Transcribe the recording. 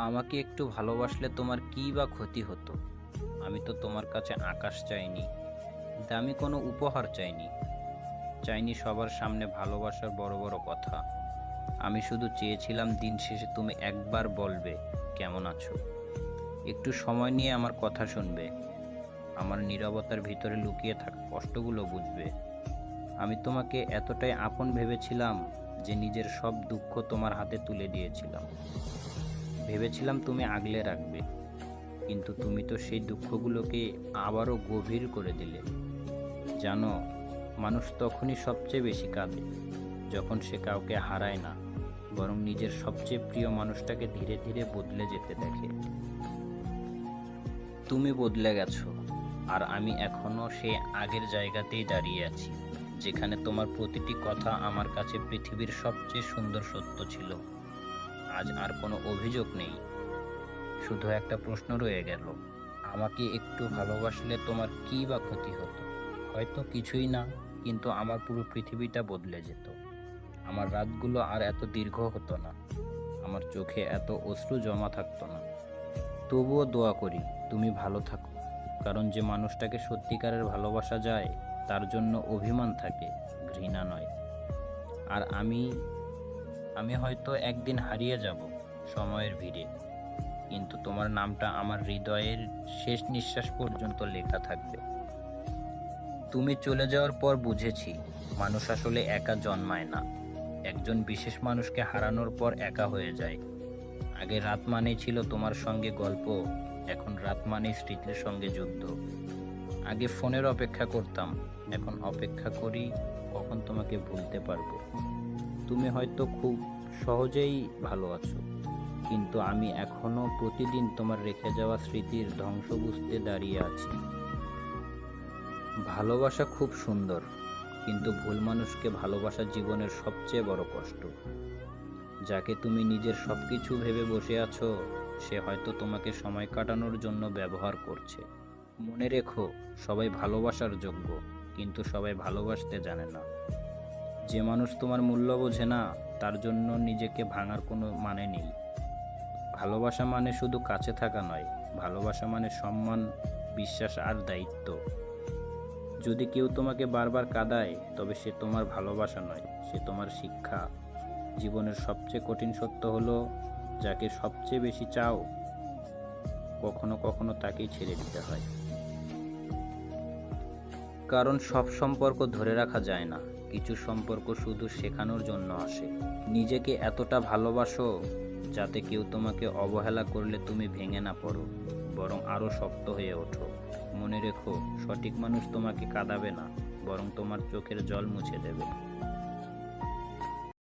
আমাকে একটু ভালোবাসলে তোমার কী বা ক্ষতি হতো? আমি তো তোমার কাছে আকাশ চাইনি, দামি কোনো উপহার চাইনি, চাইনি সবার সামনে ভালোবাসার বড় বড় কথা। আমি শুধু চেয়েছিলাম দিন শেষে তুমি একবার বলবে কেমন আছো, একটু সময় নিয়ে আমার কথা শুনবে, আমার নীরবতার ভিতরে লুকিয়ে থাকা কষ্টগুলো বুঝবে। আমি তোমাকে এতটাই আপন ভেবেছিলাম যে নিজের সব দুঃখ তোমার হাতে তুলে দিয়েছিলাম। ভেবেছিলাম তুমি আগলে রাখবে, কিন্তু তুমি তো সেই দুঃখগুলোকে আবারও গভীর করে দিলে। জানো, মানুষ তখনই সবচেয়ে বেশি কাঁদে যখন সে কাউকে হারায় না, বরং নিজের সবচেয়ে প্রিয় মানুষটাকে ধীরে ধীরে বদলে যেতে দেখে। তুমি বদলে গেছো, আর আমি এখনো সেই আগের জায়গাতেই দাঁড়িয়ে আছি, যেখানে তোমার প্রতিটি কথা আমার কাছে পৃথিবীর সবচেয়ে সুন্দর সত্য ছিল। আজ আর কোনো অভিযোগ নেই, শুধু একটা প্রশ্ন রয়ে গেল, আমাকে একটু ভালোবাসলে তোমার কী বা ক্ষতি হতো? হয়তো কিছুই না, কিন্তু আমার পুরো পৃথিবীটা বদলে যেত। আমার রাতগুলো আর এত দীর্ঘ হতো না, আমার চোখে এত অশ্রু জমা থাকতো না। তবুও দোয়া করি তুমি ভালো থাকো, কারণ যে মানুষটাকে সত্যিকারের ভালোবাসা যায় তার জন্য অভিমান থাকে, ঘৃণা নয়। আর আমি আমি হয়তো একদিন হারিয়ে যাব সময়ের ভিড়ে, কিন্তু তোমার নামটা আমার হৃদয়ের শেষ নিঃশ্বাস পর্যন্ত লেখা থাকবে। তুমি চলে যাওয়ার পর বুঝেছি মানুষ আসলে একা জন্মায় না, একজন বিশেষ মানুষকে হারানোর পর একা হয়ে যায়। আগে রাত মানেই ছিল তোমার সঙ্গে গল্প, এখন রাত মানেই স্মৃতির সঙ্গে যুদ্ধ। আগে ফোনের অপেক্ষা করতাম, এখন অপেক্ষা করি কখন তোমাকে ভুলতে পারবো। তুমি হয়তো খুব সহজেই ভালো আছো, কিন্তু আমি এখনো প্রতিদিন তোমার রেখে যাওয়া স্মৃতির ধ্বংস বুঝতে দাঁড়িয়ে আছি। ভালোবাসা খুব সুন্দর, কিন্তু ভুল মানুষকে ভালোবাসা জীবনের সবচেয়ে বড় কষ্ট। যাকে তুমি নিজের সবকিছু ভেবে বসে আছো, সে হয়তো তোমাকে সময় কাটানোর জন্য ব্যবহার করছে। মনে রেখো, সবাই ভালোবাসার যোগ্য, কিন্তু সবাই ভালোবাসতে জানে না। যে মানুষ তোমার মূল্য বোঝে না, তার জন্য নিজেকে ভাঙার কোনো মানে নেই। ভালোবাসা মানে শুধু কাছে থাকা নয়, ভালোবাসা মানে সম্মান, বিশ্বাস আর দায়িত্ব। যদি কেউ তোমাকে বারবার কাঁদায়, তবে সে তোমার ভালোবাসা নয়, সে তোমার শিক্ষা। জীবনের সবচেয়ে কঠিন সত্য হলো, যাকে সবচেয়ে বেশি চাও, কখনো কখনো তাকেই ছেড়ে দিতে হয়। কারণ সব সম্পর্ক ধরে রাখা যায় না, কিছু সম্পর্ক শুধু শেখানোর জন্য আসে। নিজেকে এতটা ভালোবাসো যাতে কেউ তোমাকে অবহেলা করলে তুমি ভেঙে না পড়ো, বরং আরও শক্ত হয়ে ওঠো। মনে রেখো, সঠিক মানুষ তোমাকে কাঁদাবে না, বরং তোমার চোখের জল মুছে দেবে।